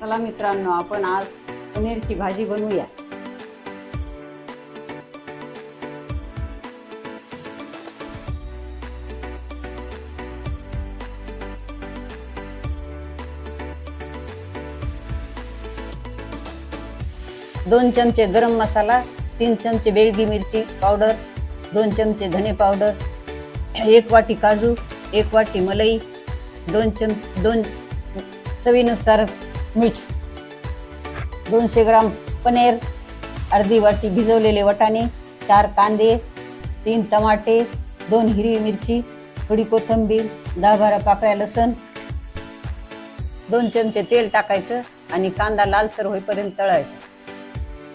चला मित्रांनो, आपण आज पनीरची भाजी बनवूया। दोन चमचे गरम मसाला, 3 चमचे बेडगी मिरची पावडर, 2 चमचे धने पावडर, 1 वाटी काजू, 1 वाटी मलाई, 2 चवीनुसार मीठ, 200 ग्राम पनीर, अर्धी वाटी भिजवलेले वाटाणे, 4 कांदे, 3 टमाटे, 2 हिरवी मिरची, थोडी कोथिंबीर, 10-12 पाकळ्या लसूण, 2 चमचे तेल टाकायचं आणि कांदा लालसर होईपर्यंत तळायचा।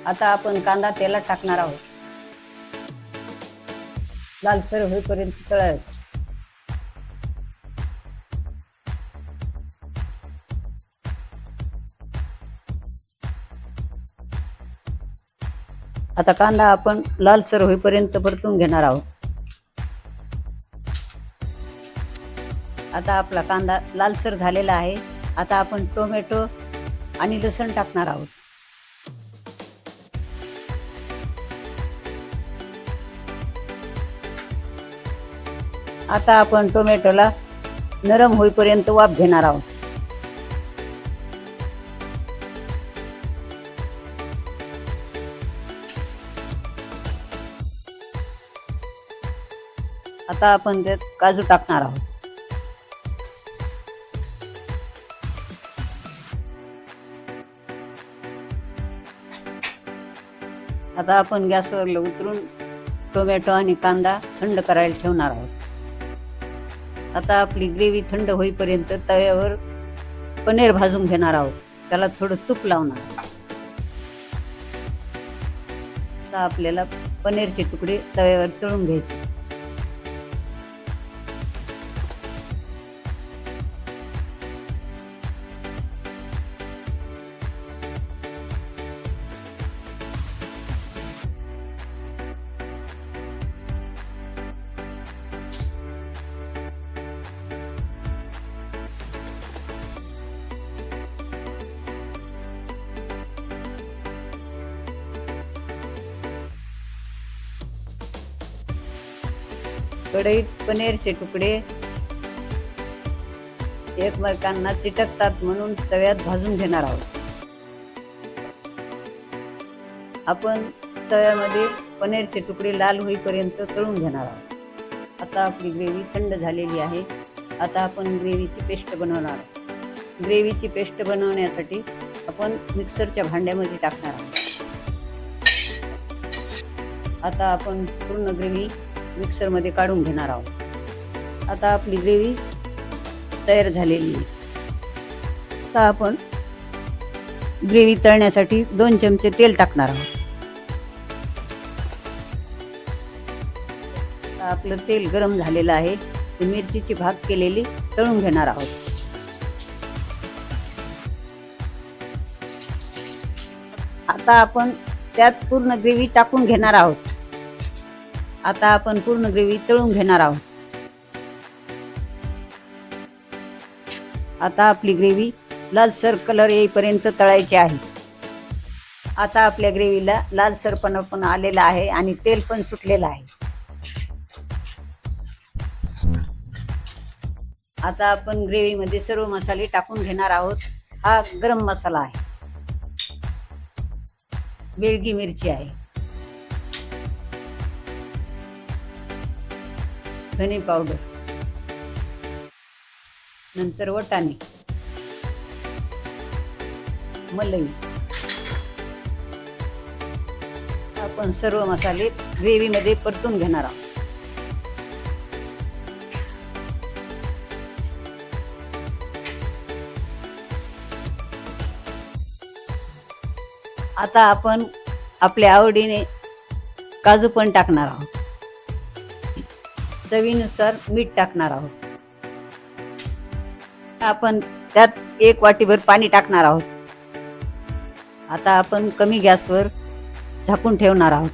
आता आपण कांदा तेलात टाकणार आहोत, लालसर होईपर्यंत तळायचं। आता कांदा आपण लालसर होईपर्यंत परतून घेणार आहोत। आता आपला कांदा लालसर झालेला आहे। आता आपण टोमॅटो आणि लसूण टाकणार आहोत। आता आपण टोमॅटोला नरम होईपर्यंत वाफ घेणार आहोत। आता आपण त्यात काजू टाकणार आहोत। आता आपण गॅसवर उतरून टोमॅटो आणि कांदा थंड करायला ठेवणार आहोत। आता आपली ग्रेव्ही थंड होईपर्यंत तव्यावर पनीर भाजून घेणार आहोत। त्याला थोडं तूप लावणार आहोत। आता आपल्याला पनीरचे तुकडे तव्यावर तळून घ्यायचे। कढईत पनीरचे तुकडे एकमेकांना चिटकतात म्हणून तव्यात भाजून घेणार आहोत। आपण तव्यामध्ये पनीरचे तुकडे लाल होईपर्यंत तळून घेणार आहोत। आता आपली ग्रेव्ही थंड झालेली आहे। आता आपण ग्रेव्हीची पेस्ट बनवणार आहोत। ग्रेव्हीची पेस्ट बनवण्यासाठी आपण मिक्सरच्या भांड्यामध्ये टाकणार आहोत। आता आपण पूर्ण ग्रेव्ही मिक्सरमध्ये काढून घेणार आहोत। आता आपली ग्रेव्ही तयार झालेली आहे। आता आपण ग्रेव्ही तळण्यासाठी 2 चमचे तेल टाकणार आहोत। आता आपलं तेल गरम झालेलं आहे। मिरचीची भाग केलेली तळून घेणार आहोत। आता आपण त्यात पूर्ण ग्रेव्ही टाकून घेणार आहोत। आता आपण पूर्ण ग्रेव्ही तळून घेणार आहोत। आता आपली ग्रेव्ही लालसर कलर येईपर्यंत तळायची आहे। आता आपल्या ग्रेव्हीला लालसरपणा पण आलेला आहे आणि तेल पण सुटलेलं आहे। आता आपण ग्रेव्हीमध्ये सर्व मसाले टाकून घेणार आहोत। हा गरम मसाला आहे, बेडगी मिरची आहे, धने पावडर, नंतर वाटाणे, मलाई। आपण सर्व मसाले ग्रेव्ही मध्ये परतून घेणार आहोत। आता आपण आपल्या आवडीने काजू पण टाकणार आहोत। चवीनुसार मीठ टाकणार आहोत। आपण त्यात 1 वाटीभर पाणी टाकणार आहोत। आता आपण कमी गॅसवर झाकून ठेवणार आहोत।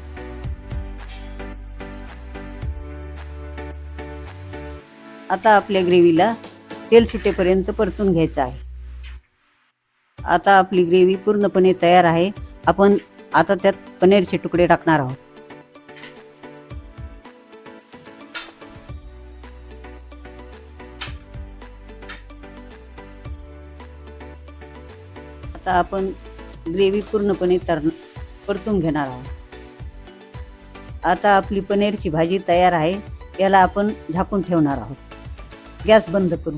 आता आपल्या ग्रेव्हीला तेल सुटेपर्यंत परतून घ्यायचं आहे। आता आपली ग्रेव्ही पूर्णपणे तयार आहे. आपण आता त्यात पनीरचे तुकडे टाकणार आहोत. आता आपण ग्रेव्ही पूर्णपणे परतून घेणार आहोत. आता आपली पनीरची भाजी तयार आहे. याला आपण झाकून ठेवणार आहोत. गॅस बंद करू.